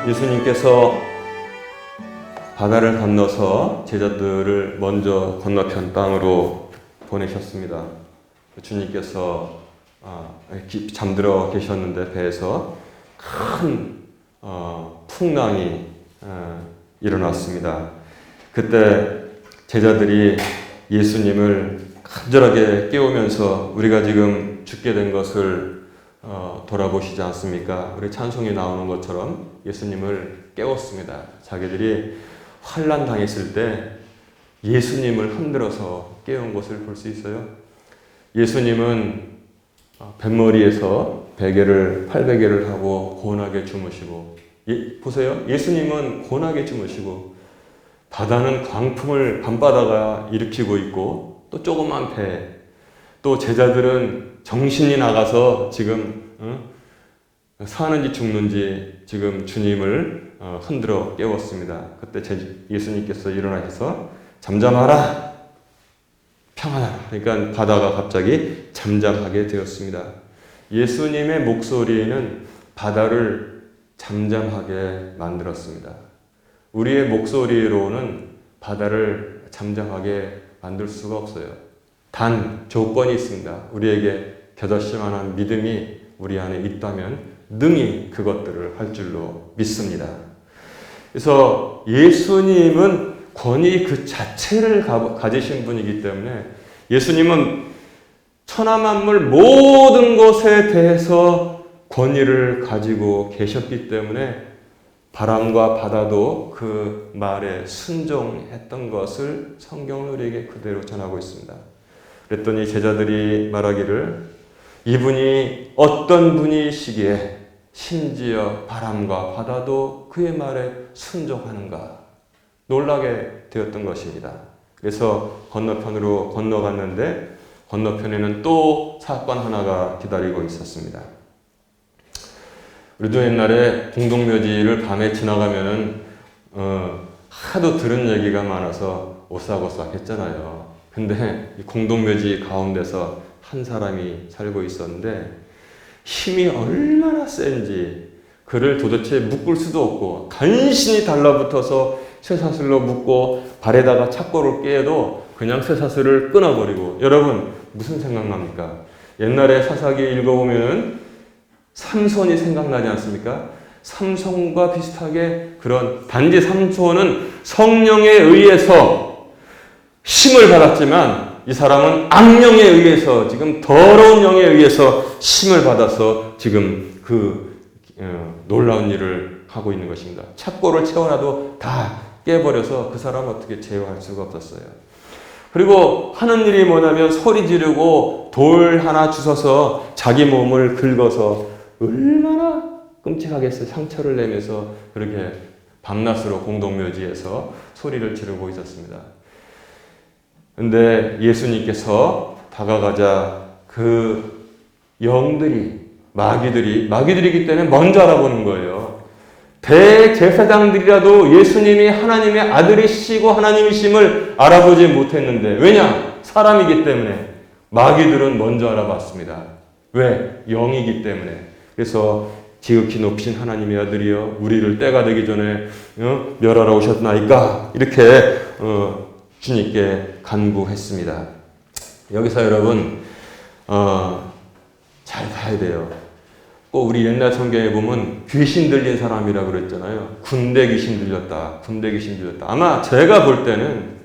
예수님께서 바다를 건너서 제자들을 먼저 건너편 땅으로 보내셨습니다. 주님께서 잠들어 계셨는데 배에서 큰 풍랑이 일어났습니다. 그때 제자들이 예수님을 간절하게 깨우면서 우리가 지금 죽게 된 것을 돌아보시지 않습니까? 우리 찬송에 나오는 것처럼 예수님을 깨웠습니다. 자기들이 환난 당했을 때 예수님을 흔들어서 깨운 것을 볼 수 있어요. 예수님은 뱃머리에서 베개를 800개를 하고 고운하게 주무시고, 보세요. 예수님은 고운하게 주무시고 바다는 광풍을 밤바다가 일으키고 있고 또 조그만 배, 또 제자들은 정신이 나가서 지금 사는지 죽는지 지금 주님을 흔들어 깨웠습니다. 그때 예수님께서 일어나셔서 잠잠하라, 평안하라. 그러니까 바다가 갑자기 잠잠하게 되었습니다. 예수님의 목소리는 바다를 잠잠하게 만들었습니다. 우리의 목소리로는 바다를 잠잠하게 만들 수가 없어요. 단 조건이 있습니다. 우리에게 겨자씨 만한 믿음이 우리 안에 있다면 능히 그것들을 할 줄로 믿습니다. 그래서 예수님은 권위 그 자체를 가지신 분이기 때문에 예수님은 천하만물 모든 것에 대해서 권위를 가지고 계셨기 때문에 바람과 바다도 그 말에 순종했던 것을 성경은 우리에게 그대로 전하고 있습니다. 그랬더니 제자들이 말하기를 이분이 어떤 분이시기에 심지어 바람과 바다도 그의 말에 순종하는가 놀라게 되었던 것입니다. 그래서 건너편으로 건너갔는데 건너편에는 또 사건 하나가 기다리고 있었습니다. 우리도 옛날에 공동묘지를 밤에 지나가면은 하도 들은 얘기가 많아서 오싹오싹 했잖아요. 근데 이 공동묘지 가운데서 한 사람이 살고 있었는데 힘이 얼마나 센지 그를 도대체 묶을 수도 없고 간신히 달라붙어서 쇠사슬로 묶고 발에다가 착고를 깨도 그냥 쇠사슬을 끊어버리고, 여러분 무슨 생각납니까? 옛날에 사사기 읽어보면은 삼손이 생각나지 않습니까? 삼손과 비슷하게 그런, 단지 삼손은 성령에 의해서 힘을 받았지만 이 사람은 악령에 의해서, 지금 더러운 영에 의해서 힘을 받아서 지금 그 놀라운 일을 하고 있는 것입니다. 착고를 채워놔도 다 깨버려서 그 사람은 어떻게 제어할 수가 없었어요. 그리고 하는 일이 뭐냐면 소리 지르고 돌 하나 주워서 자기 몸을 긁어서 얼마나 끔찍하겠어요. 상처를 내면서 그렇게 밤낮으로 공동묘지에서 소리를 지르고 있었습니다. 근데 예수님께서 다가가자 그 영들이, 마귀들이기 때문에 먼저 알아보는 거예요. 대제사장들이라도 예수님이 하나님의 아들이시고 하나님이심을 알아보지 못했는데, 왜냐? 사람이기 때문에. 마귀들은 먼저 알아봤습니다. 왜? 영이기 때문에. 그래서 지극히 높으신 하나님의 아들이여 우리를 때가 되기 전에 멸하러 오셨나이까, 이렇게 주님께 간구했습니다. 여기서 여러분 잘 봐야 돼요. 꼭 우리 옛날 성경에 보면 귀신 들린 사람이라고 그랬잖아요. 군대 귀신 들렸다. 아마 제가 볼 때는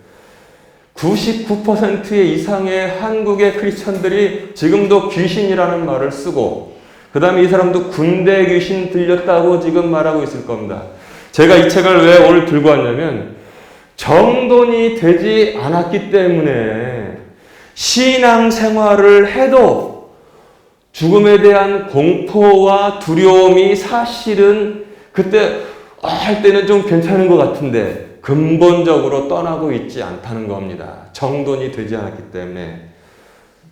99% 이상의 한국의 크리스천들이 지금도 귀신이라는 말을 쓰고, 그 다음에 이 사람도 군대 귀신 들렸다고 지금 말하고 있을 겁니다. 제가 이 책을 왜 오늘 들고 왔냐면 정돈이 되지 않았기 때문에 신앙생활을 해도 죽음에 대한 공포와 두려움이 사실은 그때 할 때는 좀 괜찮은 것 같은데 근본적으로 떠나고 있지 않다는 겁니다. 정돈이 되지 않았기 때문에.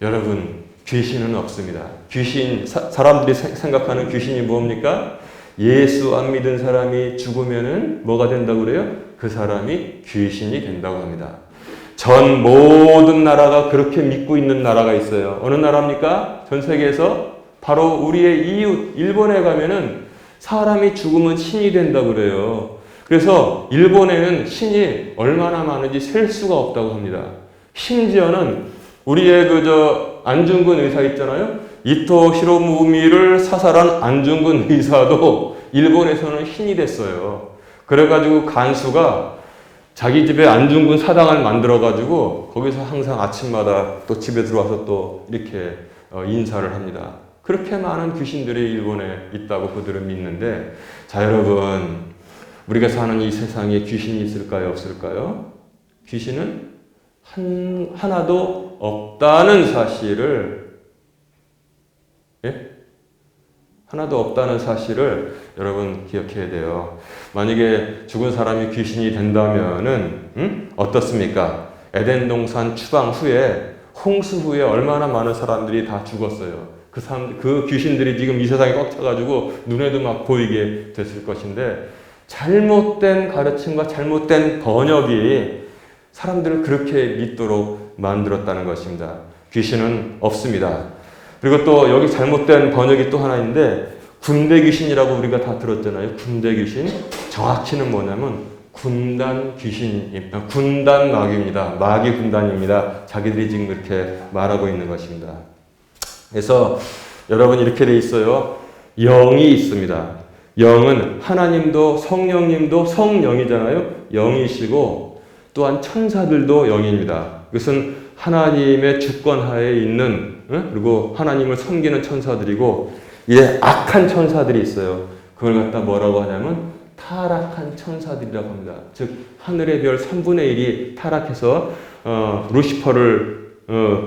여러분, 귀신은 없습니다. 사람들이 생각하는 귀신이 뭡니까? 예수 안 믿은 사람이 죽으면은 뭐가 된다고 그래요? 그 사람이 귀신이 된다고 합니다. 전 모든 나라가 그렇게 믿고 있는 나라가 있어요. 어느 나라입니까? 전 세계에서 바로 우리의 이웃 일본에 가면은 사람이 죽으면 신이 된다 그래요. 그래서 일본에는 신이 얼마나 많은지 셀 수가 없다고 합니다. 심지어는 우리의 안중근 의사 있잖아요. 이토 히로부미를 사살한 안중근 의사도 일본에서는 신이 됐어요. 그래가지고 간수가 자기 집에 안중근 사당을 만들어가지고 거기서 항상 아침마다 또 집에 들어와서 또 이렇게 인사를 합니다. 그렇게 많은 귀신들이 일본에 있다고 그들은 믿는데, 자 여러분, 우리가 사는 이 세상에 귀신이 있을까요? 없을까요? 귀신은 하나도 없다는 사실을, 예? 하나도 없다는 사실을 여러분 기억해야 돼요. 만약에 죽은 사람이 귀신이 된다면은 어떻습니까? 에덴 동산 추방 후에, 홍수 후에 얼마나 많은 사람들이 다 죽었어요. 그 귀신들이 지금 이 세상에 꽉 차가지고 눈에도 막 보이게 됐을 것인데, 잘못된 가르침과 잘못된 번역이 사람들을 그렇게 믿도록 만들었다는 것입니다. 귀신은 없습니다. 그리고 또 여기 잘못된 번역이 또 하나 있는데, 군대 귀신이라고 우리가 다 들었잖아요. 군대 귀신. 정확히는 뭐냐면 군단 귀신입니다. 군단 마귀입니다. 마귀 군단입니다. 자기들이 지금 그렇게 말하고 있는 것입니다. 그래서 여러분 이렇게 돼 있어요. 영이 있습니다. 영은 하나님도 성령님도 성령이잖아요. 영이시고 또한 천사들도 영입니다. 그것은 하나님의 주권하에 있는, 그리고 하나님을 섬기는 천사들이고, 이제 악한 천사들이 있어요. 그걸 갖다 뭐라고 하냐면 타락한 천사들이라고 합니다. 즉 하늘의 별 3분의 1이 타락해서 루시퍼를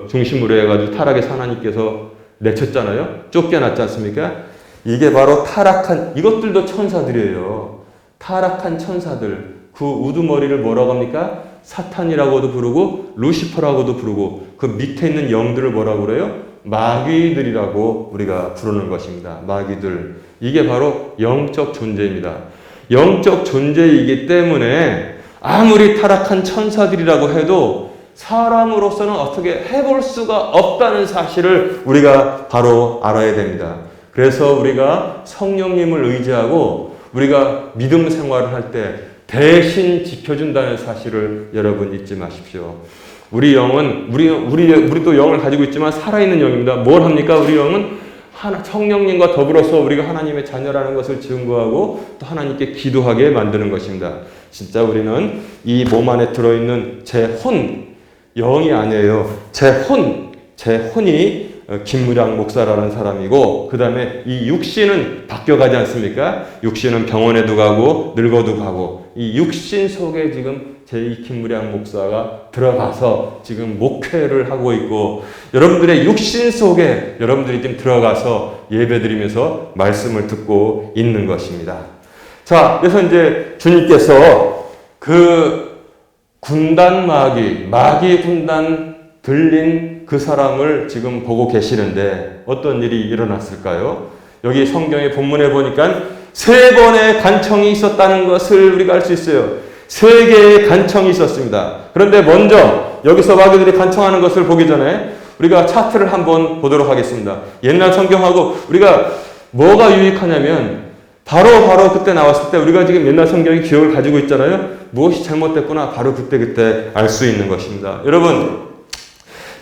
중심으로 해가지고 타락해서 하나님께서 내쳤잖아요. 쫓겨났지 않습니까? 이게 바로 타락한, 이것들도 천사들이에요. 타락한 천사들. 그 우두머리를 뭐라고 합니까? 사탄이라고도 부르고 루시퍼라고도 부르고, 그 밑에 있는 영들을 뭐라고 그래요? 마귀들이라고 우리가 부르는 것입니다. 마귀들. 이게 바로 영적 존재입니다. 영적 존재이기 때문에 아무리 타락한 천사들이라고 해도 사람으로서는 어떻게 해볼 수가 없다는 사실을 우리가 바로 알아야 됩니다. 그래서 우리가 성령님을 의지하고 우리가 믿음 생활을 할 때 대신 지켜준다는 사실을 여러분 잊지 마십시오. 우리 영은, 우리도 영을 가지고 있지만 살아있는 영입니다. 뭘 합니까? 우리 영은 성령님과 더불어서 우리가 하나님의 자녀라는 것을 증거하고 또 하나님께 기도하게 만드는 것입니다. 진짜 우리는 이 몸 안에 들어있는 제 혼, 영이 아니에요. 제 혼이 김무량 목사라는 사람이고, 그 다음에 이 육신은 바뀌어가지 않습니까? 육신은 병원에도 가고 늙어도 가고, 이 육신 속에 지금 제2 김무량 목사가 들어가서 지금 목회를 하고 있고, 여러분들의 육신 속에 여러분들이 지금 들어가서 예배드리면서 말씀을 듣고 있는 것입니다. 자, 그래서 이제 주님께서 그 군단 마귀 군단 들린 그 사람을 지금 보고 계시는데 어떤 일이 일어났을까요? 여기 성경의 본문에 보니까 3번의 간청이 있었다는 것을 우리가 알 수 있어요. 3개의 간청이 있었습니다. 그런데 먼저 여기서 마귀들이 간청하는 것을 보기 전에 우리가 차트를 한번 보도록 하겠습니다. 옛날 성경하고 우리가 뭐가 유익하냐면 바로 그때 나왔을 때 우리가 지금 옛날 성경의 기억을 가지고 있잖아요. 무엇이 잘못됐구나 바로 그때 알 수 있는 것입니다. 여러분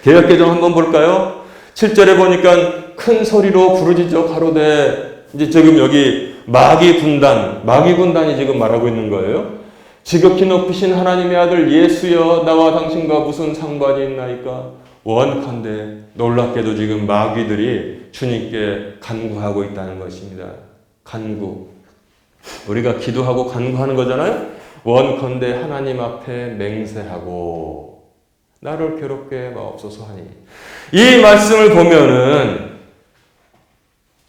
개역개정 한번 볼까요? 7절에 보니까 큰 소리로 부르짖어 가로되, 이제 지금 여기 마귀 군단이 지금 말하고 있는 거예요. 지극히 높으신 하나님의 아들 예수여, 나와 당신과 무슨 상관이 있나이까? 원컨대, 놀랍게도 지금 마귀들이 주님께 간구하고 있다는 것입니다. 간구. 우리가 기도하고 간구하는 거잖아요. 원컨대 하나님 앞에 맹세하고 나를 괴롭게 마옵소서 하니. 이 말씀을 보면은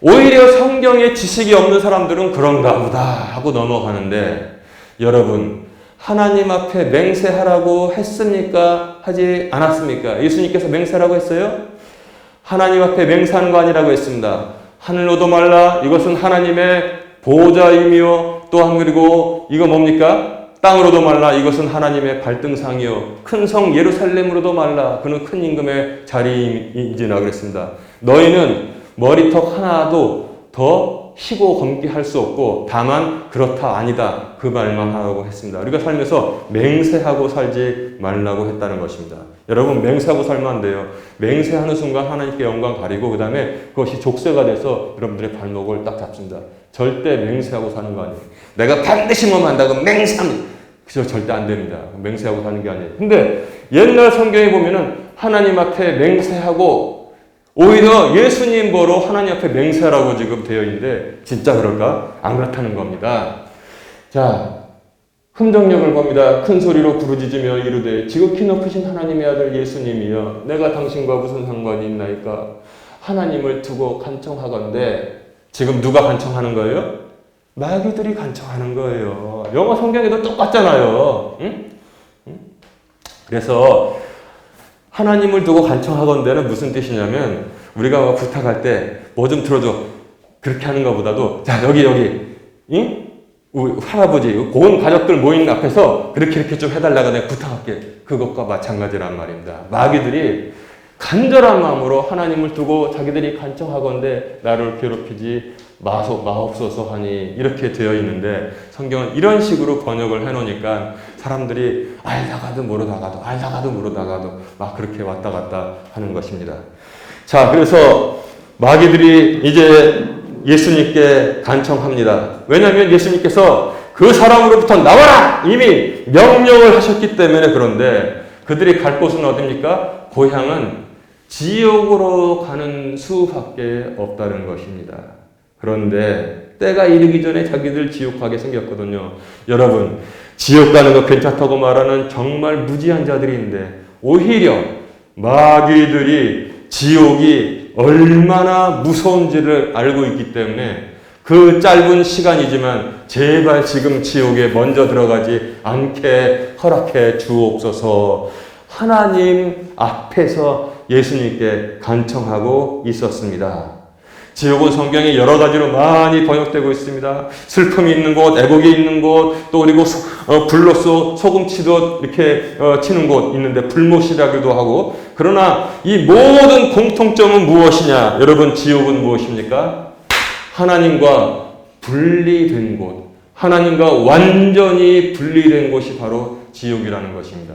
오히려 성경에 지식이 없는 사람들은 그런가 보다 하고 넘어가는데, 여러분 하나님 앞에 맹세하라고 했습니까? 하지 않았습니까? 예수님께서 맹세하라고 했어요? 하나님 앞에 맹세하는 거 아니라고 했습니다. 하늘로도 말라, 이것은 하나님의 보좌이며, 또한 그리고 이거 뭡니까? 땅으로도 말라, 이것은 하나님의 발등상이요 큰 성 예루살렘으로도 말라, 그는 큰 임금의 자리이지나 그랬습니다. 너희는 머리턱 하나도 더 희고 검기할 수 없고 다만 그렇다 아니다 그 말만 하라고 했습니다. 우리가 살면서 맹세하고 살지 말라고 했다는 것입니다. 여러분 맹세하고 살면 안 돼요. 맹세하는 순간 하나님께 영광 가리고 그 다음에 그것이 족쇄가 돼서 여러분들의 발목을 딱 잡습니다. 절대 맹세하고 사는 거 아니에요. 내가 반드시 뭐 한다고 맹세합니다. 그죠? 절대 안 됩니다. 맹세하고 사는 게 아니에요. 근데 옛날 성경에 보면은 하나님 앞에 맹세하고 오히려 예수님 보러 하나님 앞에 맹세하라고 지금 되어 있는데 진짜 그럴까? 안 그렇다는 겁니다. 자, 흠정력을 봅니다. 큰 소리로 부르짖으며 이르되 지극히 높으신 하나님의 아들 예수님이여 내가 당신과 무슨 상관이 있나이까? 하나님을 두고 간청하건대 지금 누가 간청하는 거예요? 마귀들이 간청하는 거예요. 영어 성경에도 똑같잖아요. 응? 그래서 하나님을 두고 간청하건대는 무슨 뜻이냐면 우리가 부탁할 때 뭐 좀 들어줘 그렇게 하는 것보다도 자 여기 응? 우리 할아버지 고은 가족들 모인 앞에서 그렇게 좀 해달라고 내가 부탁할게. 그것과 마찬가지란 말입니다. 마귀들이 간절한 마음으로 하나님을 두고 자기들이 간청하건대 나를 괴롭히지 마옵소서 하니 이렇게 되어 있는데 성경은 이런 식으로 번역을 해놓으니까 사람들이 알다가도 모르다가도 막 그렇게 왔다 갔다 하는 것입니다. 자, 그래서 마귀들이 이제 예수님께 간청합니다. 왜냐하면 예수님께서 그 사람으로부터 나와라! 이미 명령을 하셨기 때문에. 그런데 그들이 갈 곳은 어디입니까? 고향은 지옥으로 가는 수밖에 없다는 것입니다. 그런데 때가 이르기 전에 자기들 지옥 가게 생겼거든요. 여러분, 지옥 가는 거 괜찮다고 말하는 정말 무지한 자들인데 오히려 마귀들이 지옥이 얼마나 무서운지를 알고 있기 때문에 그 짧은 시간이지만 제발 지금 지옥에 먼저 들어가지 않게 허락해 주옵소서. 하나님 앞에서 예수님께 간청하고 있었습니다. 지옥은 성경에 여러 가지로 많이 번역되고 있습니다. 슬픔이 있는 곳, 애곡이 있는 곳, 또 그리고 불로써 소금치도 이렇게 치는 곳 있는데 불못이라기도 하고. 그러나 이 모든 공통점은 무엇이냐? 여러분, 지옥은 무엇입니까? 하나님과 분리된 곳, 하나님과 완전히 분리된 곳이 바로 지옥이라는 것입니다.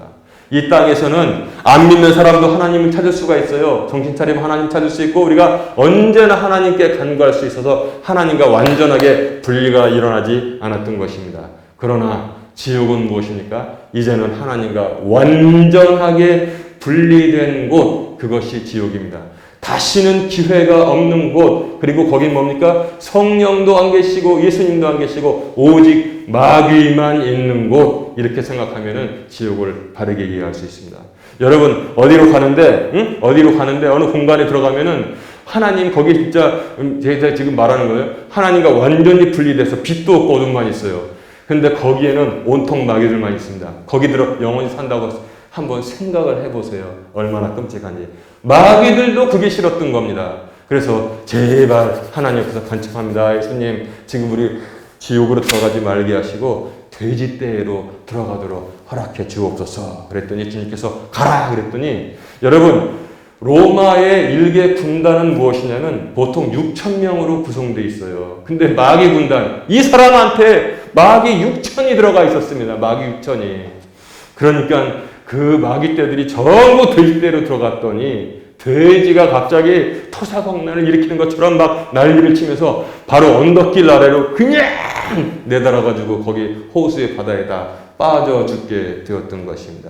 이 땅에서는 안 믿는 사람도 하나님을 찾을 수가 있어요. 정신 차리면 하나님 찾을 수 있고 우리가 언제나 하나님께 간구할 수 있어서 하나님과 완전하게 분리가 일어나지 않았던 것입니다. 그러나 지옥은 무엇입니까? 이제는 하나님과 완전하게 분리된 곳, 그것이 지옥입니다. 다시는 기회가 없는 곳, 그리고 거긴 뭡니까? 성령도 안 계시고 예수님도 안 계시고 오직 마귀만 있는 곳, 이렇게 생각하면은 지옥을 바르게 이해할 수 있습니다. 여러분, 어디로 가는데 어느 공간에 들어가면은 하나님 거기 진짜 제가 지금 말하는 거예요. 하나님과 완전히 분리돼서 빛도 없고 어둠만 있어요. 근데 거기에는 온통 마귀들만 있습니다. 거기 들어 영원히 산다고 한번 생각을 해보세요. 얼마나 끔찍한지. 마귀들도 그게 싫었던 겁니다. 그래서 제발 하나님 앞에서 간청합니다. 예수님, 지금 우리 지옥으로 들어가지 말게 하시고 돼지떼로 들어가도록 허락해 주옵소서. 그랬더니 주님께서 가라 그랬더니, 여러분, 로마의 일개 군단은 무엇이냐면 보통 6,000명으로 구성되어 있어요. 근데 마귀 군단, 이 사람한테 마귀 6천이 들어가 있었습니다. 마귀 6천이. 그러니까 그 마귀떼들이 전부 돼지떼로 들어갔더니 돼지가 갑자기 토사광난을 일으키는 것처럼 막 난리를 치면서 바로 언덕길 아래로 그냥 내달아가지고 거기 호수의 바다에다 빠져 죽게 되었던 것입니다.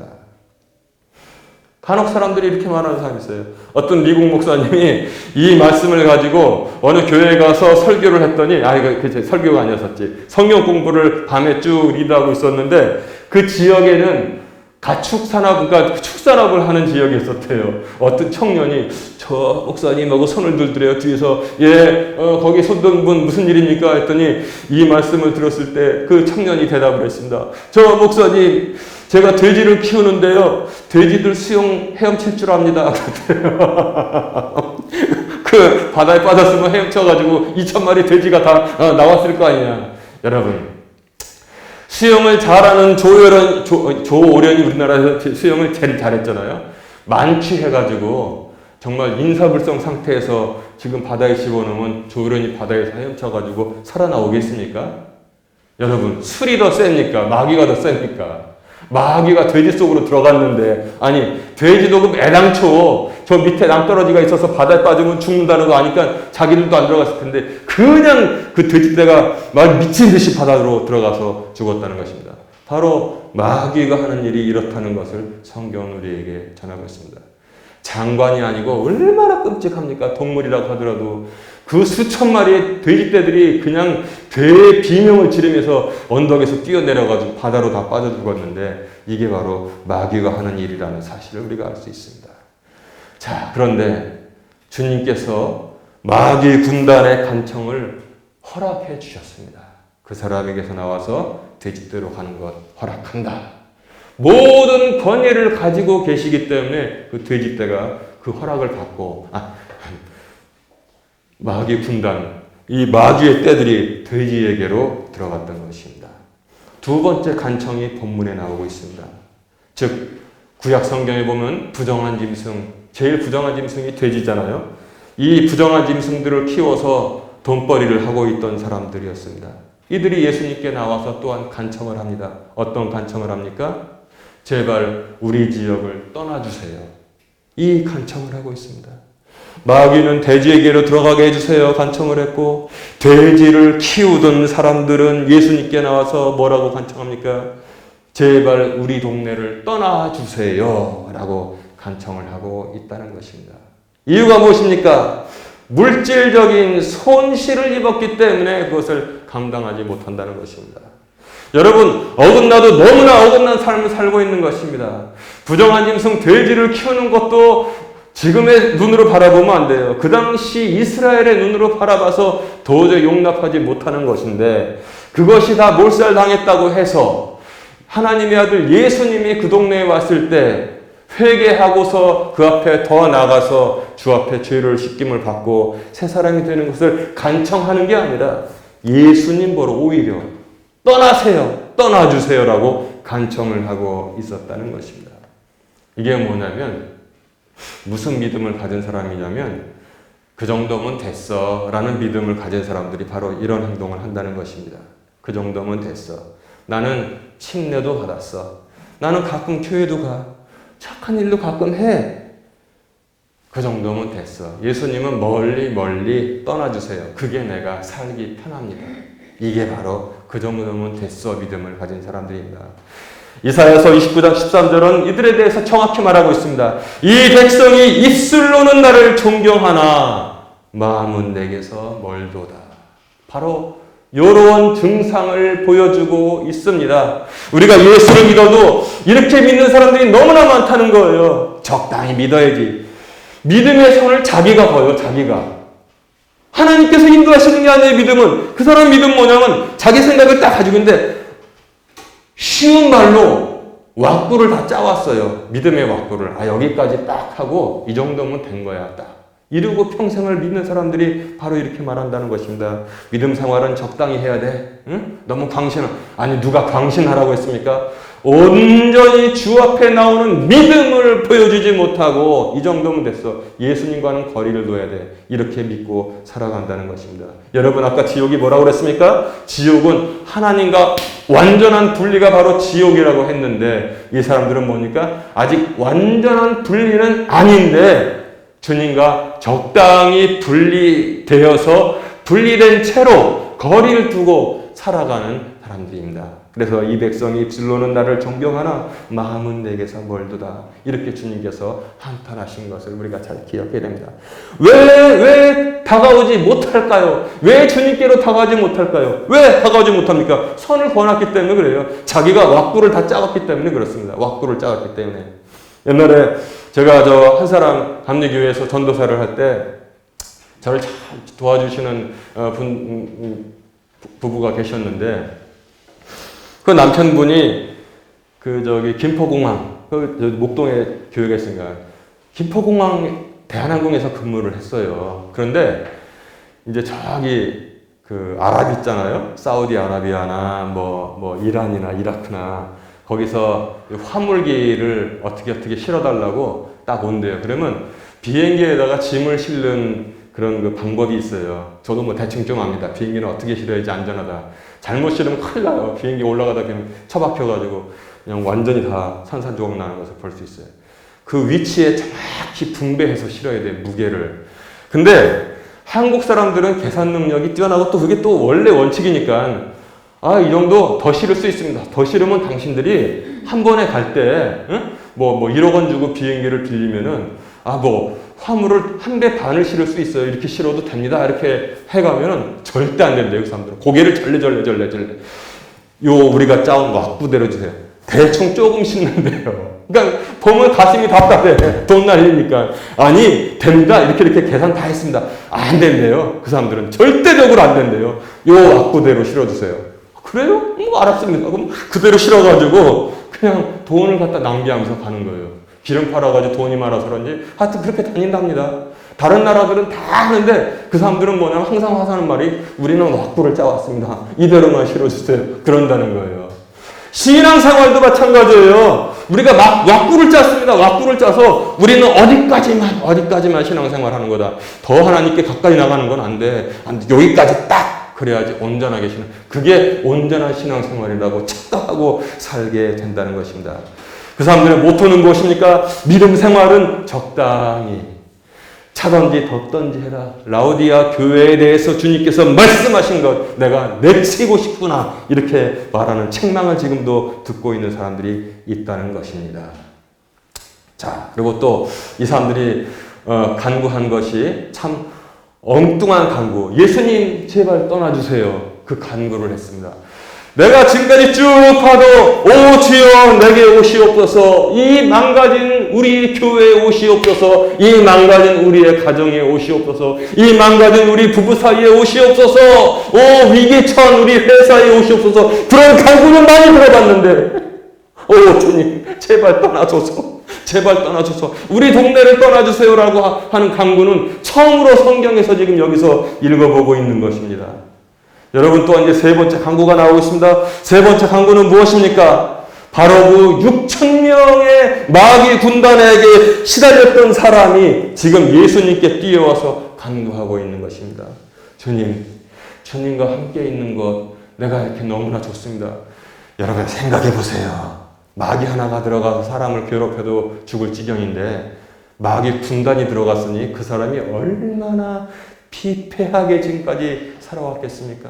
간혹 사람들이 이렇게 말하는 사람이 있어요. 어떤 미국 목사님이 이 말씀을 가지고 어느 교회에 가서 설교를 했더니, 그 설교가 아니었었지. 성경 공부를 밤에 쭉 리드하고 있었는데 그 지역에는 가축산업, 그러니까 축산업을 하는 지역이 있었대요. 어떤 청년이 저 목사님하고 손을 들더래요. 뒤에서 거기 손든 분 무슨 일입니까? 했더니 이 말씀을 들었을 때 그 청년이 대답을 했습니다. 저 목사님, 제가 돼지를 키우는데요. 돼지들 수영 헤엄칠 줄 압니다. 그 바다에 빠졌으면 헤엄쳐가지고 2,000마리 돼지가 다 나왔을 거 아니냐. 여러분, 수영을 잘하는 조오련이 우리나라에서 수영을 제일 잘했잖아요. 만취해가지고 정말 인사불성 상태에서 지금 바다에 집어넣으면 조련이 바다에서 헤엄쳐가지고 살아나오겠습니까? 여러분, 술이 더 셉니까? 마귀가 더 셉니까? 마귀가 돼지 속으로 들어갔는데, 아니, 돼지도 그 애당초 저 밑에 낭떠러지가 있어서 바다에 빠지면 죽는다는 거 아니까 자기들도 안 들어갔을 텐데, 그냥 그 돼지떼가 막 미친 듯이 바다로 들어가서 죽었다는 것입니다. 바로 마귀가 하는 일이 이렇다는 것을 성경은 우리에게 전하고 있습니다. 장관이 아니고 얼마나 끔찍합니까? 동물이라고 하더라도 그 수천 마리의 돼지떼들이 그냥 대비명을 지르면서 언덕에서 뛰어내려가지고 바다로 다 빠져 죽었는데, 이게 바로 마귀가 하는 일이라는 사실을 우리가 알 수 있습니다. 자, 그런데 주님께서 마귀 군단의 간청을 허락해 주셨습니다. 그 사람에게서 나와서 돼지떼로 가는 것 허락한다. 모든 권위를 가지고 계시기 때문에 그 돼지떼가 그 허락을 받고, 마귀 군단, 이 마귀의 떼들이 돼지에게로 들어갔던 것입니다. 두 번째 간청이 본문에 나오고 있습니다. 즉, 구약 성경에 보면 부정한 짐승, 제일 부정한 짐승이 돼지잖아요. 이 부정한 짐승들을 키워서 돈벌이를 하고 있던 사람들이었습니다. 이들이 예수님께 나와서 또한 간청을 합니다. 어떤 간청을 합니까? 제발 우리 지역을 떠나주세요. 이 간청을 하고 있습니다. 마귀는 돼지에게로 들어가게 해주세요 간청을 했고, 돼지를 키우던 사람들은 예수님께 나와서 뭐라고 간청합니까? 제발 우리 동네를 떠나주세요 라고 간청을 하고 있다는 것입니다. 이유가 무엇입니까? 물질적인 손실을 입었기 때문에 그것을 감당하지 못한다는 것입니다. 여러분, 어긋나도 너무나 어긋난 삶을 살고 있는 것입니다. 부정한 짐승 돼지를 키우는 것도 지금의 눈으로 바라보면 안 돼요. 그 당시 이스라엘의 눈으로 바라봐서 도저히 용납하지 못하는 것인데, 그것이 다 몰살당했다고 해서 하나님의 아들 예수님이 그 동네에 왔을 때 회개하고서 그 앞에 더 나가서 주 앞에 죄를 씻김을 받고 새 사람이 되는 것을 간청하는 게 아니라 예수님 보러 오히려 떠나세요, 떠나주세요라고 간청을 하고 있었다는 것입니다. 이게 뭐냐면, 무슨 믿음을 가진 사람이냐면, 그 정도면 됐어 라는 믿음을 가진 사람들이 바로 이런 행동을 한다는 것입니다. 그 정도면 됐어. 나는 칭례도 받았어. 나는 가끔 교회도 가. 착한 일도 가끔 해. 그 정도면 됐어. 예수님은 멀리 멀리 떠나주세요. 그게 내가 살기 편합니다. 이게 바로 그 정도면 됐어 믿음을 가진 사람들입니다. 이사야서 29장 13절은 이들에 대해서 정확히 말하고 있습니다. 이 백성이 입술로는 나를 존경하나 마음은 내게서 멀도다. 바로 이런 증상을 보여주고 있습니다. 우리가 예수를 믿어도 이렇게 믿는 사람들이 너무나 많다는 거예요. 적당히 믿어야지. 믿음의 손을 자기가 거요, 자기가. 하나님께서 인도하시는 게 아니에요, 믿음은. 그 사람 믿음 뭐냐면 자기 생각을 딱 가지고 있는데, 쉬운 말로 왁구를 다 짜왔어요. 믿음의 왁구를. 여기까지 딱 하고 이 정도면 된 거야, 딱. 이러고 평생을 믿는 사람들이 바로 이렇게 말한다는 것입니다. 믿음 생활은 적당히 해야 돼. 응? 너무 아니 누가 광신하라고 했습니까? 온전히 주 앞에 나오는 믿음을 보여주지 못하고 이 정도면 됐어. 예수님과는 거리를 둬야 돼. 이렇게 믿고 살아간다는 것입니다. 여러분, 아까 지옥이 뭐라고 그랬습니까? 지옥은 하나님과 완전한 분리가 바로 지옥이라고 했는데, 이 사람들은 뭡니까? 아직 완전한 분리는 아닌데 주님과 적당히 분리되어서 분리된 채로 거리를 두고 살아가는 사람들입니다. 그래서 이 백성이 입술로는 나를 존경하나 마음은 내게서 멀도다. 이렇게 주님께서 한탄하신 것을 우리가 잘 기억해야 됩니다. 왜 다가오지 못할까요? 왜 주님께로 다가오지 못할까요? 왜 다가오지 못합니까? 선을 권했기 때문에 그래요. 자기가 왁구를 다 짜왔기 때문에 그렇습니다. 왁구를 짜왔기 때문에. 옛날에 제가 한 사람 감리교회에서 전도사를 할 때 저를 잘 도와주시는 부부가 계셨는데, 그 남편분이 김포공항, 목동에 교회가 있으니까 김포공항 대한항공에서 근무를 했어요. 그런데 이제 저기 아랍 있잖아요. 사우디아라비아나 뭐 이란이나 이라크나 거기서 화물기를 어떻게 실어달라고 딱 온대요. 그러면 비행기에다가 짐을 실는 그런 그 방법이 있어요. 저도 뭐 대충 좀 압니다. 비행기는 어떻게 실어야지 안전하다. 잘못 실으면 큰일 나요. 비행기 올라가다 그냥 처박혀가지고 그냥 완전히 다 산산조각 나는 것을 볼 수 있어요. 그 위치에 정확히 분배해서 실어야 돼요. 무게를. 근데 한국 사람들은 계산 능력이 뛰어나고 또 그게 또 원래 원칙이니까 이 정도 더 실을 수 있습니다. 더 실으면 당신들이 한 번에 갈 때, 뭐 1억 원 주고 비행기를 빌리면은, 화물을 한 배 반을 실을 수 있어요. 이렇게 실어도 됩니다. 이렇게 해가면은 절대 안 된대요. 그 사람들은. 고개를 절레. 우리가 짜온 왁구대로 주세요. 대충 조금 싣는데요. 그러니까 보면 가슴이 답답해. 돈 날리니까. 아니, 됩니다. 이렇게 계산 다 했습니다. 안 된대요. 그 사람들은 절대적으로 안 된대요. 왁구대로 실어주세요. 그래요? 알았습니다. 그럼 그대로 실어가지고 그냥 돈을 갖다 낭비하면서 가는 거예요. 기름 팔아가지고 돈이 많아서 그런지 하여튼 그렇게 다닌답니다. 다른 나라들은 다 하는데 그 사람들은 뭐냐면 항상 하는 말이 우리는 왁구를 짜왔습니다. 이대로만 실어주세요. 그런다는 거예요. 신앙생활도 마찬가지예요. 우리가 막 왁구를 짰습니다. 왁구를 짜서 우리는 어디까지만 신앙생활 하는 거다. 더 하나님께 가까이 나가는 건 안 돼. 여기까지 딱 그래야지 온전하게 그게 온전한 신앙생활이라고 착각하고 살게 된다는 것입니다. 그 사람들의 모토는 무엇입니까? 믿음 생활은 적당히 차든지 덥든지 해라. 라오디아 교회에 대해서 주님께서 말씀하신 것 내가 내치고 싶구나 이렇게 말하는 책망을 지금도 듣고 있는 사람들이 있다는 것입니다. 자, 그리고 또 이 사람들이 간구한 것이 참 엉뚱한 간구. 예수님 제발 떠나주세요. 그 간구를 했습니다. 내가 지금까지 쭉 봐도 오 주여 내게 오시옵소서. 이 망가진 우리 교회에 오시옵소서. 이 망가진 우리의 가정에 오시옵소서. 이 망가진 우리 부부 사이에 오시옵소서. 오 위기에 처한 우리 회사에 오시옵소서. 그런 간구는 많이 들어봤는데 오 주님 제발 떠나소서. 제발 떠나줘서 우리 동네를 떠나주세요라고 하는 간구는 처음으로 성경에서 지금 여기서 읽어보고 있는 것입니다. 여러분 또한 이제 세 번째 간구가 나오고 있습니다. 세 번째 간구는 무엇입니까? 바로 그 6,000명의 마귀 군단에게 시달렸던 사람이 지금 예수님께 뛰어와서 간구하고 있는 것입니다. 주님, 주님과 함께 있는 것 내가 이렇게 너무나 좋습니다. 여러분 생각해 보세요. 마귀 하나가 들어가서 사람을 괴롭혀도 죽을 지경인데 마귀 군단이 들어갔으니 그 사람이 얼마나 피폐하게 지금까지 살아왔겠습니까?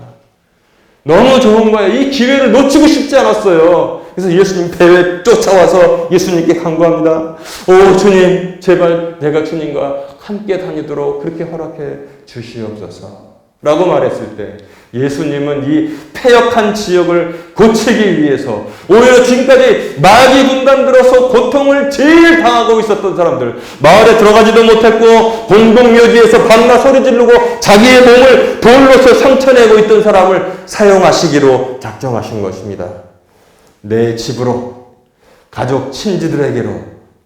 너무 좋은 거예요. 이 기회를 놓치고 싶지 않았어요. 그래서 예수님 배에 쫓아와서 예수님께 간구합니다. 오 주님 제발 내가 주님과 함께 다니도록 그렇게 허락해 주시옵소서 라고 말했을 때 예수님은 이 폐역한 지역을 고치기 위해서 오히려 지금까지 마귀 군단 들어서 고통을 제일 당하고 있었던 사람들, 마을에 들어가지도 못했고 공동묘지에서 밤낮 소리 지르고 자기의 몸을 돌로서 상처내고 있던 사람을 사용하시기로 작정하신 것입니다. 내 집으로, 가족 친지들에게로,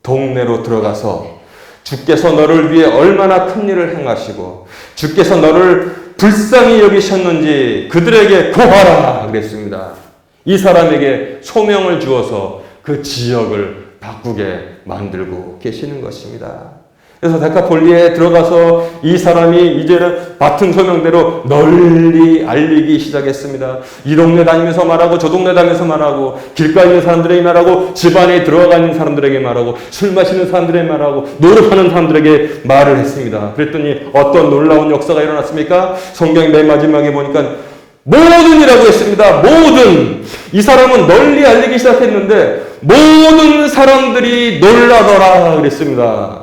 동네로 들어가서 주께서 너를 위해 얼마나 큰 일을 행하시고 주께서 너를 불쌍히 여기셨는지 그들에게 고하라 그랬습니다. 이 사람에게 소명을 주어서 그 지역을 바꾸게 만들고 계시는 것입니다. 그래서 데카폴리에 들어가서 이 사람이 이제는 맡은 소명대로 널리 알리기 시작했습니다. 이 동네 다니면서 말하고 저 동네 다니면서 말하고 길가에 있는 사람들에게 말하고 집안에 들어가 있는 사람들에게 말하고 술 마시는 사람들에게 말하고 노력하는 사람들에게 말을 했습니다. 그랬더니 어떤 놀라운 역사가 일어났습니까? 성경의 맨 마지막에 보니까 모든이라고 했습니다. 모든. 이 사람은 널리 알리기 시작했는데 모든 사람들이 놀라더라 그랬습니다.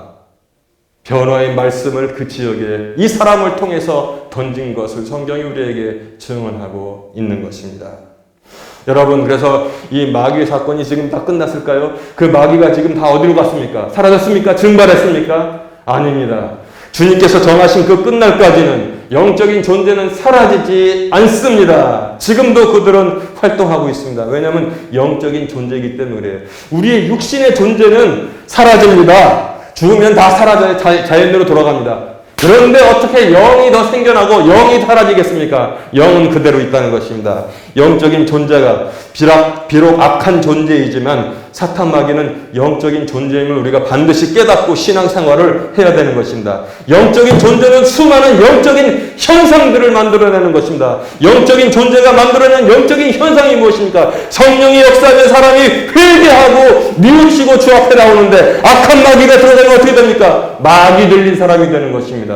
변화의 말씀을 그 지역에 이 사람을 통해서 던진 것을 성경이 우리에게 증언하고 있는 것입니다. 여러분 그래서 이 마귀의 사건이 지금 다 끝났을까요? 그 마귀가 지금 다 어디로 갔습니까? 사라졌습니까? 증발했습니까? 아닙니다. 주님께서 정하신 그 끝날까지는 영적인 존재는 사라지지 않습니다. 지금도 그들은 활동하고 있습니다. 왜냐하면 영적인 존재이기 때문에 그래요. 우리의 육신의 존재는 사라집니다. 죽으면 다 사라져요. 자연대로 돌아갑니다. 그런데 어떻게 영이 더 생겨나고 영이 사라지겠습니까? 영은 그대로 있다는 것입니다. 영적인 존재가 비록 악한 존재이지만 사탄 마귀는 영적인 존재임을 우리가 반드시 깨닫고 신앙생활을 해야 되는 것입니다. 영적인 존재는 수많은 영적인 현상들을 만들어내는 것입니다. 영적인 존재가 만들어낸 영적인 현상이 무엇입니까? 성령이 역사하면 사람이 회개하고 뉘우치고 주 앞에 나오는데 악한 마귀가 들어가면 어떻게 됩니까? 마귀 들린 사람이 되는 것입니다.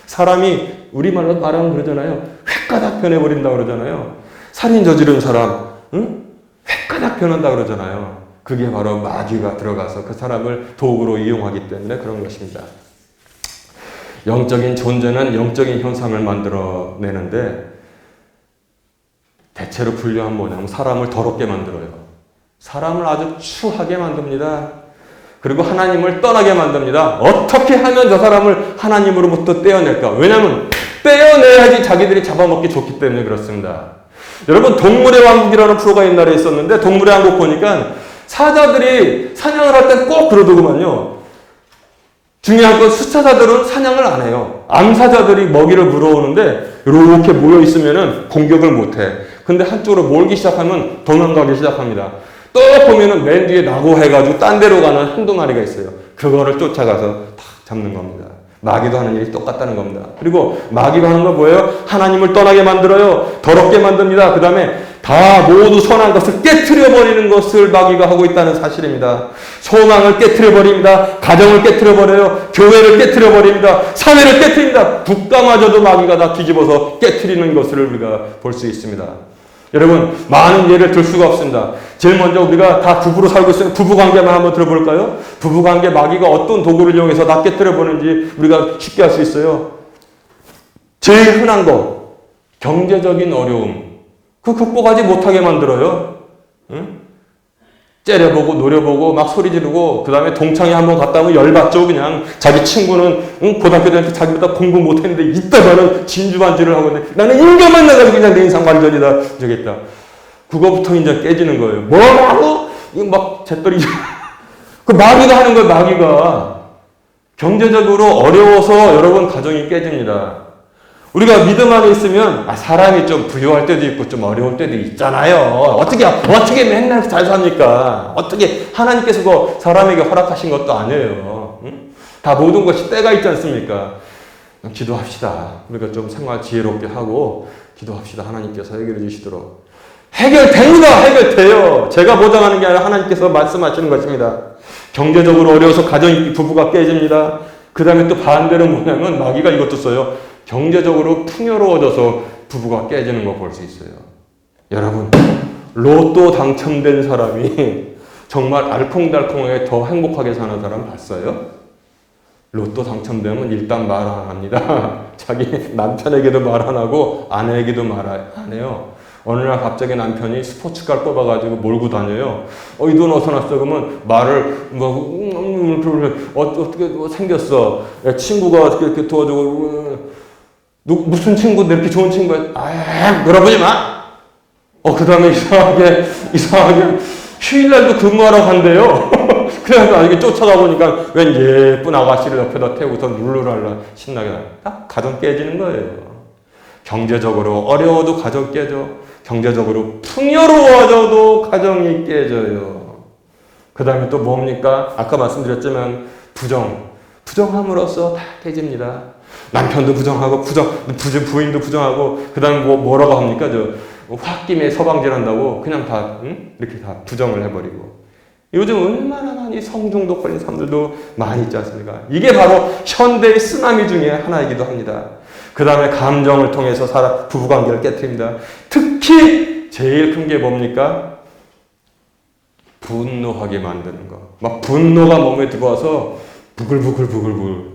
사람이 우리말로 말하면 그러잖아요. 횟가닥 변해버린다고 그러잖아요. 살인 저지른 사람 횟가닥 변한다 그러잖아요. 그게 바로 마귀가 들어가서 그 사람을 도구로 이용하기 때문에 그런 것입니다. 영적인 존재는 영적인 현상을 만들어내는데 대체로 불교하면 뭐냐면 사람을 더럽게 만들어요. 사람을 아주 추하게 만듭니다. 그리고 하나님을 떠나게 만듭니다. 어떻게 하면 저 사람을 하나님으로부터 떼어낼까? 왜냐하면 떼어내야지 자기들이 잡아먹기 좋기 때문에 그렇습니다. 여러분 동물의 왕국이라는 프로가 옛날에 있었는데 동물의 왕국 보니까 사자들이 사냥을 할 때 꼭 그러더구만요. 중요한 건 수사자들은 사냥을 안 해요. 암사자들이 먹이를 물어오는데 이렇게 모여있으면 공격을 못해. 근데 한쪽으로 몰기 시작하면 도망가기 시작합니다. 또 보면은 맨 뒤에 나고 해가지고 딴 데로 가는 한두 마리가 있어요. 그거를 쫓아가서 탁 잡는 겁니다. 마귀도 하는 일이 똑같다는 겁니다. 그리고 마귀가 하는 건 뭐예요? 하나님을 떠나게 만들어요. 더럽게 만듭니다. 그 다음에 다 모두 선한 것을 깨트려버리는 것을 마귀가 하고 있다는 사실입니다. 소망을 깨트려버립니다. 가정을 깨트려버려요. 교회를 깨트려버립니다. 사회를 깨트립니다. 국가마저도 마귀가 다 뒤집어서 깨트리는 것을 우리가 볼 수 있습니다. 여러분 많은 예를 들 수가 없습니다. 제일 먼저 우리가 다 부부로 살고 있으면 부부관계만 한번 들어볼까요? 부부관계 마귀가 어떤 도구를 이용해서 다 깨트려보는지 우리가 쉽게 알 수 있어요. 제일 흔한 거 경제적인 어려움. 그 극복하지 못하게 만들어요. 응? 째려보고 노려보고 막 소리 지르고 그 다음에 동창회 한번 갔다 오면 열받죠. 그냥 자기 친구는 고등학교 다닐 때 자기보다 공부 못했는데 이따가는 진주반지를 하고 있는데 나는 인간만 나가지고 그냥 내 인생 완전이다 저겠다. 그거부터 이제 깨지는 거예요. 뭐라고? 이거 막 재떨이죠. 그 마귀가 하는 거예요. 마귀가 경제적으로 어려워서 여러분 가정이 깨집니다. 우리가 믿음 안에 있으면 사람이 좀 부유할 때도 있고 좀 어려울 때도 있잖아요. 어떻게 맨날 잘 삽니까? 어떻게 하나님께서 그 사람에게 허락하신 것도 아니에요. 응? 다 모든 것이 때가 있지 않습니까? 기도합시다. 우리가 좀 생활 지혜롭게 하고 기도합시다. 하나님께서 해결해 주시도록. 해결됩니다. 해결돼요. 제가 보장하는 게 아니라 하나님께서 말씀하시는 것입니다. 경제적으로 어려워서 부부가 깨집니다. 그 다음에 또 반대로 뭐냐면 마귀가 이것도 써요. 경제적으로 풍요로워져서 부부가 깨지는 거 볼 수 있어요. 여러분, 로또 당첨된 사람이 정말 알콩달콩하게 더 행복하게 사는 사람 봤어요? 로또 당첨되면 일단 말 안 합니다. 자기 남편에게도 말 안 하고 아내에게도 말 안 해요. 어느 날 갑자기 남편이 스포츠카를 뽑아가지고 몰고 다녀요. 이 돈 어디서 났어? 그러면 말을 어떻게 생겼어? 친구가 어떻게 이렇게 도와주고 무슨 친구인데 이렇게 좋은 친구야? 물어보지 마! 그 다음에 이상하게, 휴일날도 근무하러 간대요. 그래서 나중에 쫓아가 보니까 웬 예쁜 아가씨를 옆에다 태우고서 룰루랄라 신나게 딱 가정 깨지는 거예요. 경제적으로 어려워도 가정 깨져. 경제적으로 풍요로워져도 가정이 깨져요. 그 다음에 또 뭡니까? 아까 말씀드렸지만 부정함으로써 다 깨집니다. 남편도 부정하고 부인도 부정하고 그 다음에 뭐라고 합니까? 홧김에 서방질 한다고 그냥 다 이렇게 다 부정을 해버리고 요즘 얼마나 많이 성중독 걸린 사람들도 많이 있지 않습니까? 이게 바로 현대의 쓰나미 중에 하나이기도 합니다. 그 다음에 감정을 통해서 부부관계를 깨트립니다. 특히 제일 큰 게 뭡니까? 분노하게 만드는 거. 막 분노가 몸에 들어와서 부글부글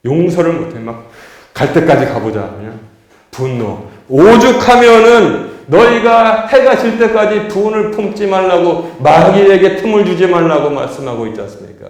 용서를 못해. 막 갈 때까지 가보자. 그냥 분노. 오죽하면은 너희가 해가 질 때까지 분을 품지 말라고 마귀에게 틈을 주지 말라고 말씀하고 있지 않습니까?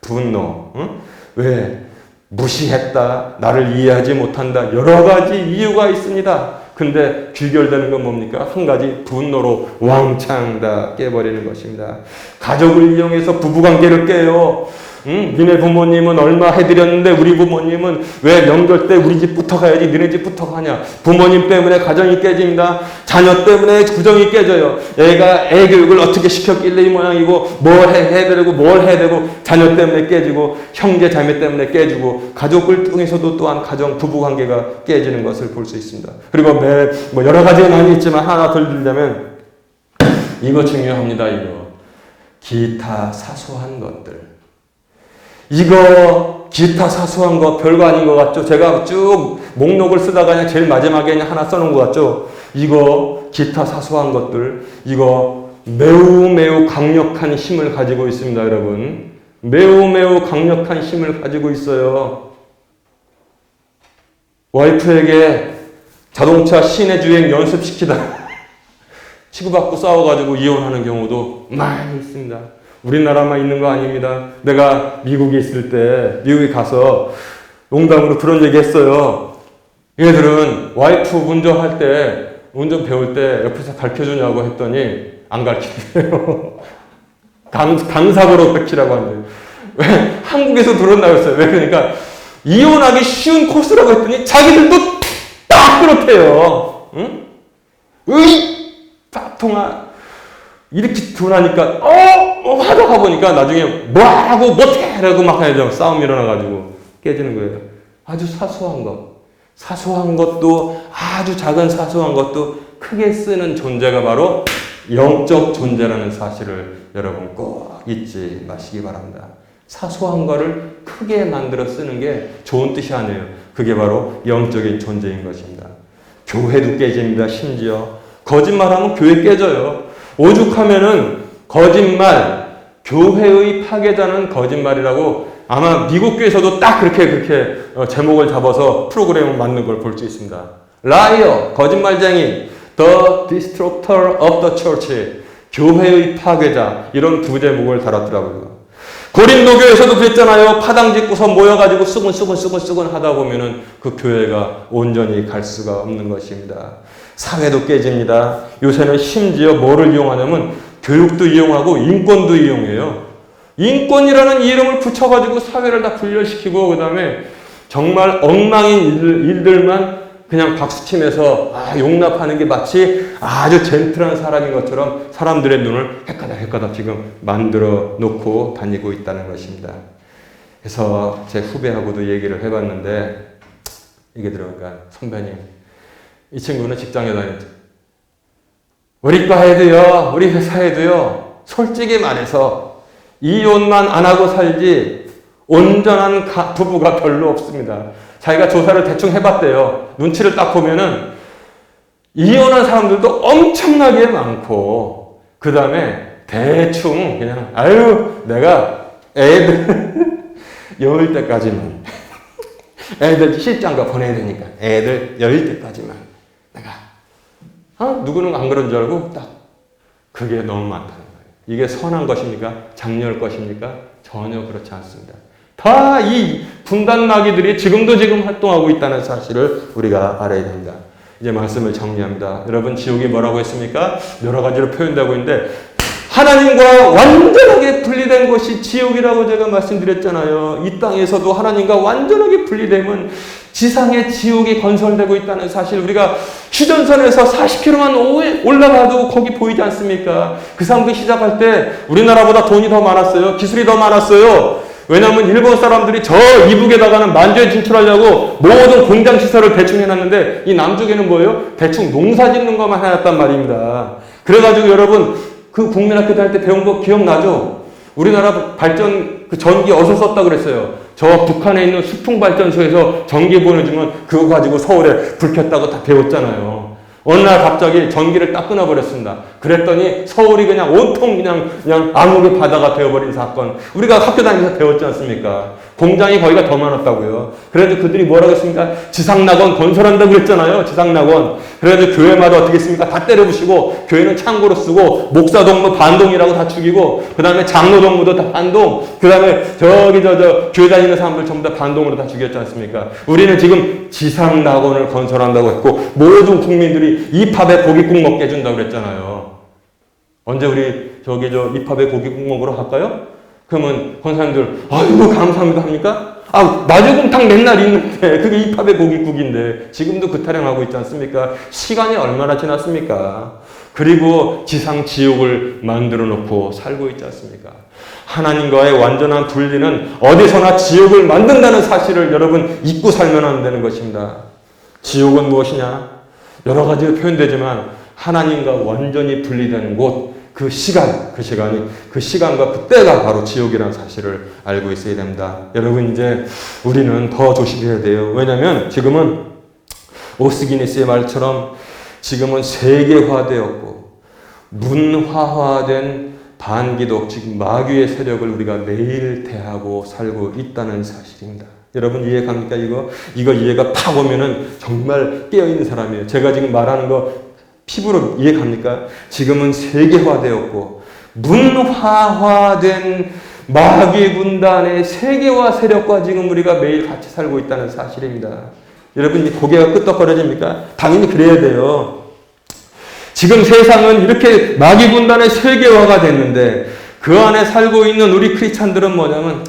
분노. 응? 왜? 무시했다. 나를 이해하지 못한다. 여러 가지 이유가 있습니다. 근데 귀결되는 건 뭡니까? 한 가지 분노로 왕창 다 깨버리는 것입니다. 가족을 이용해서 부부관계를 깨요. 니네 부모님은 얼마 해드렸는데 우리 부모님은 왜 명절 때 우리 집부터 가야지 니네 집부터 가냐. 부모님 때문에 가정이 깨집니다. 자녀 때문에 구정이 깨져요. 애가 애 교육을 어떻게 시켰길래 이 모양이고 뭘 해야 되고 뭘 해야 되고 자녀 때문에 깨지고 형제 자매 때문에 깨지고 가족을 통해서도 또한 가정 부부관계가 깨지는 것을 볼 수 있습니다. 그리고 뭐 여러 가지가 많이 있지만 하나 더 들자면 이거 중요합니다. 이거 기타 사소한 것들. 이거 기타 사소한 거 별거 아닌 것 같죠? 제가 쭉 목록을 쓰다가 그냥 제일 마지막에 그냥 하나 써놓은 것 같죠? 이거 기타 사소한 것들, 이거 매우 강력한 힘을 가지고 있습니다, 여러분. 매우 강력한 힘을 가지고 있어요. 와이프에게 자동차 시내 주행 연습시키다 치고받고 싸워가지고 이혼하는 경우도 많이 있습니다. 우리나라만 있는 거 아닙니다. 내가 미국에 있을 때 미국에 가서 농담으로 그런 얘기 했어요. 얘들은 와이프 운전할 때 운전 배울 때 옆에서 가르쳐주냐고 했더니 안 가르치대요. 강사고로 가르치라고 한대요. 왜? 한국에서 들었나 했어요. 왜? 그러니까 이혼하기 쉬운 코스라고 했더니 자기들도 딱 그렇대요. 응? 딱 통화 이렇게 둔하니까 하다가 보니까 나중에 뭐하고 못해라고 막 해야 싸움 일어나가지고 깨지는 거예요. 아주 사소한 것도 아주 작은 사소한 것도 크게 쓰는 존재가 바로 영적 존재라는 사실을 여러분 꼭 잊지 마시기 바랍니다. 사소한 거를 크게 만들어 쓰는 게 좋은 뜻이 아니에요. 그게 바로 영적인 존재인 것입니다. 교회도 깨집니다. 심지어 거짓말하면 교회 깨져요. 오죽하면은 거짓말, 교회의 파괴자는 거짓말이라고 아마 미국 교회에서도 딱 그렇게 제목을 잡아서 프로그램을 만든 걸 볼 수 있습니다. Liar, 거짓말쟁이, The Destructor of the Church, 교회의 파괴자, 이런 부제목을 달았더라고요. 고린도 교회에서도 그랬잖아요. 파당 짓고서 모여가지고 수군 하다 보면은 그 교회가 온전히 갈 수가 없는 것입니다. 사회도 깨집니다. 요새는 심지어 뭐를 이용하냐면 교육도 이용하고 인권도 이용해요. 인권이라는 이름을 붙여가지고 사회를 다 분열시키고 그 다음에 정말 엉망인 일들만 그냥 박수치면서 용납하는 게 마치 아주 젠틀한 사람인 것처럼 사람들의 눈을 헷가닥 지금 만들어 놓고 다니고 있다는 것입니다. 그래서 제 후배하고도 얘기를 해봤는데 이게 들어오니까 선배님, 이 친구는 직장에 다녔죠. 우리 과에도요, 우리 회사에도요, 솔직히 말해서 이혼만 안 하고 살지 온전한 부부가 별로 없습니다. 자기가 조사를 대충 해봤대요. 눈치를 딱 보면은 이혼한 사람들도 엄청나게 많고 그 다음에 대충 그냥 내가 애들 여일 때까지만 애들 실장가 보내야 되니까 애들 여일 때까지만 내가 누구는 안 그런 줄 알고 딱 그게 너무 많다는 거예요. 이게 선한 것입니까? 장려할 것입니까? 전혀 그렇지 않습니다. 다 이 분단 마귀들이 지금 활동하고 있다는 사실을 우리가 알아야 됩니다. 이제 말씀을 정리합니다. 여러분, 지옥이 뭐라고 했습니까? 여러 가지로 표현되고 있는데 하나님과 완전하게 분리된 것이 지옥이라고 제가 말씀드렸잖아요. 이 땅에서도 하나님과 완전하게 분리되면 지상에 지옥이 건설되고 있다는 사실, 우리가 휴전선에서 40km만 올라가도 거기 보이지 않습니까? 그 상승 시작할 때 우리나라보다 돈이 더 많았어요. 기술이 더 많았어요. 왜냐하면 일본 사람들이 저 이북에다가는 만주에 진출하려고 모든 공장 시설을 대충 해놨는데 이 남쪽에는 뭐예요? 대충 농사 짓는 것만 해놨단 말입니다. 그래가지고 여러분 그 국민학교 다닐 때 배운 거 기억나죠? 우리나라 발전 그 전기 어디서 썼다 그랬어요? 저 북한에 있는 수풍발전소에서 전기 보내주면 그거 가지고 서울에 불 켰다고 다 배웠잖아요. 어느 날 갑자기 전기를 딱 끊어버렸습니다. 그랬더니 서울이 그냥 온통 그냥 암흑의 바다가 되어버린 사건. 우리가 학교 다니면서 배웠지 않습니까? 공장이 거기가 더 많았다고요. 그래도 그들이 뭐라고 했습니까? 지상낙원 건설한다고 그랬잖아요. 지상낙원. 그래도 교회마다 어떻게 했습니까? 다 때려부시고 교회는 창고로 쓰고 목사동무 반동이라고 다 죽이고 그 다음에 장로동무도 다 반동. 그 다음에 저기 교회 다니는 사람들 전부 다 반동으로 다 죽였지 않습니까? 우리는 지금 지상낙원을 건설한다고 했고 모든 국민들이 입합에 고깃국 먹게 해준다고 그랬잖아요. 언제 우리 입합에 고깃국 먹으러 갈까요? 그러면 권사님들 아이고 감사합니다 합니까? 마주곰탕 맨날 있는데 그게 이팝의 고깃국인데 지금도 그 타령하고 있지 않습니까? 시간이 얼마나 지났습니까? 그리고 지상 지옥을 만들어 놓고 살고 있지 않습니까? 하나님과의 완전한 분리는 어디서나 지옥을 만든다는 사실을 여러분 잊고 살면 안 되는 것입니다. 지옥은 무엇이냐? 여러 가지로 표현되지만 하나님과 완전히 분리되는 곳, 그 시간과 그 때가 바로 지옥이라는 사실을 알고 있어야 됩니다. 여러분 이제 우리는 더 조심해야 돼요. 왜냐하면 지금은 오스기니스의 말처럼 지금은 세계화되었고 문화화된 반기독, 즉 마귀의 세력을 우리가 매일 대하고 살고 있다는 사실입니다. 여러분 이해 갑니까? 이거 이해가 팍 오면은 정말 깨어있는 사람이에요. 제가 지금 말하는 거 피부로 이해 갑니까? 지금은 세계화되었고 문화화된 마귀 군단의 세계화 세력과 지금 우리가 매일 같이 살고 있다는 사실입니다. 여러분 고개가 끄덕거려집니까? 당연히 그래야 돼요. 지금 세상은 이렇게 마귀 군단의 세계화가 됐는데 그 안에 살고 있는 우리 크리스찬들은 뭐냐면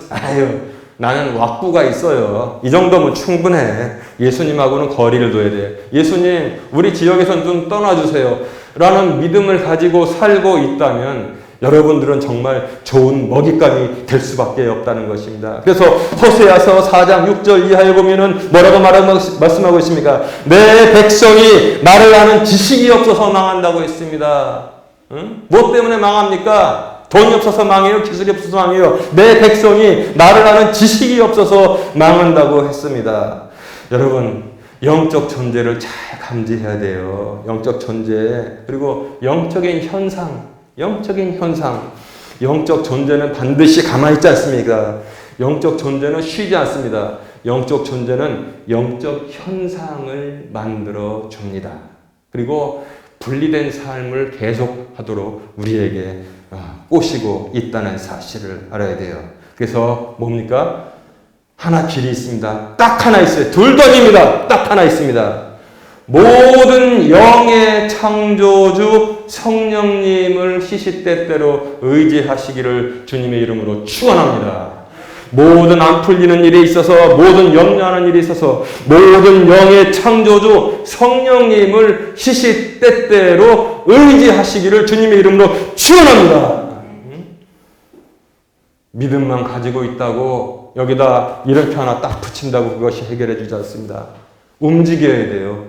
나는 왁구가 있어요. 이 정도면 충분해. 예수님하고는 거리를 둬야 돼. 예수님, 우리 지역에선 좀 떠나주세요. 라는 믿음을 가지고 살고 있다면 여러분들은 정말 좋은 먹잇감이 될 수밖에 없다는 것입니다. 그래서 호세아서 4장 6절 이하에 보면은 뭐라고 말씀하고 있습니까? 내 백성이 나를 아는 지식이 없어서 망한다고 했습니다. 응? 뭐 때문에 망합니까? 돈이 없어서 망해요? 기술이 없어서 망해요? 내 백성이 나를 아는 지식이 없어서 망한다고 했습니다. 여러분, 영적 존재를 잘 감지해야 돼요. 영적 존재, 그리고 영적인 현상. 영적 존재는 반드시 가만히 있지 않습니까? 영적 존재는 쉬지 않습니다. 영적 존재는 영적 현상을 만들어 줍니다. 그리고 분리된 삶을 계속하도록 우리에게 꼬시고 있다는 사실을 알아야 돼요. 그래서 뭡니까? 하나 길이 있습니다. 딱 하나 있어요. 둘도 아닙니다. 딱 하나 있습니다. 모든 영의 창조주 성령님을 시시때때로 의지하시기를 주님의 이름으로 축원합니다. 모든 안 풀리는 일에 있어서, 모든 염려하는 일에 있어서 모든 영의 창조주 성령님을 시시때때로 의지하시기를 주님의 이름으로 축원합니다. 믿음만 가지고 있다고 여기다 이렇게 하나 딱 붙인다고 그것이 해결해 주지 않습니다. 움직여야 돼요.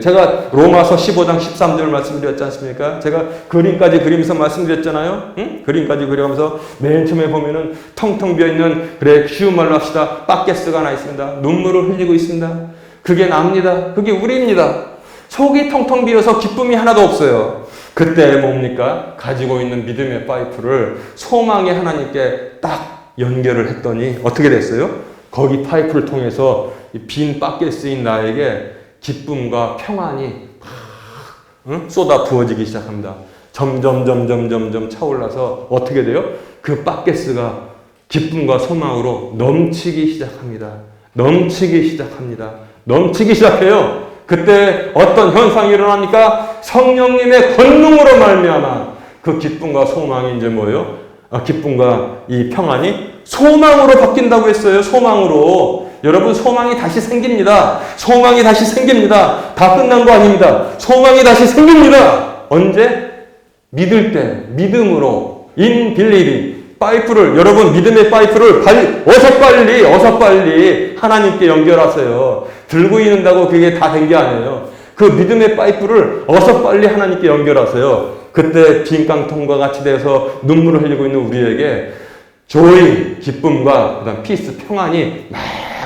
제가 로마서 15장 13절 말씀드렸지 않습니까? 제가 그림까지 그리면서 말씀드렸잖아요. 응? 그림까지 그려가면서 맨 처음에 보면은 텅텅 비어있는, 그래 쉬운 말로 합시다, 바켓스가 하나 있습니다. 눈물을 흘리고 있습니다. 그게 납니다. 그게 우리입니다. 속이 텅텅 비어서 기쁨이 하나도 없어요. 그때 뭡니까? 가지고 있는 믿음의 파이프를 소망의 하나님께 딱 연결을 했더니 어떻게 됐어요? 거기 파이프를 통해서 빈 바켓스인 나에게 기쁨과 평안이 쏟아 부어지기 시작합니다. 점점 차올라서 어떻게 돼요? 그 바켓스가 기쁨과 소망으로 넘치기 시작해요. 그때 어떤 현상이 일어납니까? 성령님의 권능으로 말미암아 그 기쁨과 소망이 이제 뭐예요? 기쁨과 이 평안이 소망으로 바뀐다고 했어요. 소망으로. 여러분, 소망이 다시 생깁니다. 다 끝난 거 아닙니다. 소망이 다시 생깁니다. 언제? 믿을 때, 믿음으로, in believing. 여러분, 믿음의 파이프를 어서 빨리 하나님께 연결하세요. 들고 있는다고 그게 다 된 게 아니에요. 그 믿음의 파이프를 어서 빨리 하나님께 연결하세요. 그때 빈 깡통과 같이 돼서 눈물을 흘리고 있는 우리에게 조이, 기쁨과 그다음 피스, 평안이 막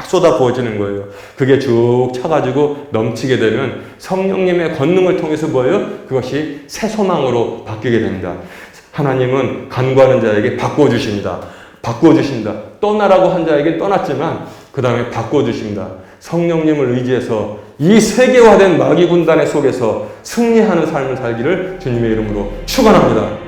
쏟아 부어지는 거예요. 그게 쭉 차가지고 넘치게 되면 성령님의 권능을 통해서 뭐예요? 그것이 새 소망으로 바뀌게 됩니다. 하나님은 간구하는 자에게 바꿔주십니다. 떠나라고 한 자에게 떠났지만 그 다음에 바꿔주십니다. 성령님을 의지해서 이 세계화된 마귀 군단의 속에서 승리하는 삶을 살기를 주님의 이름으로 축원합니다.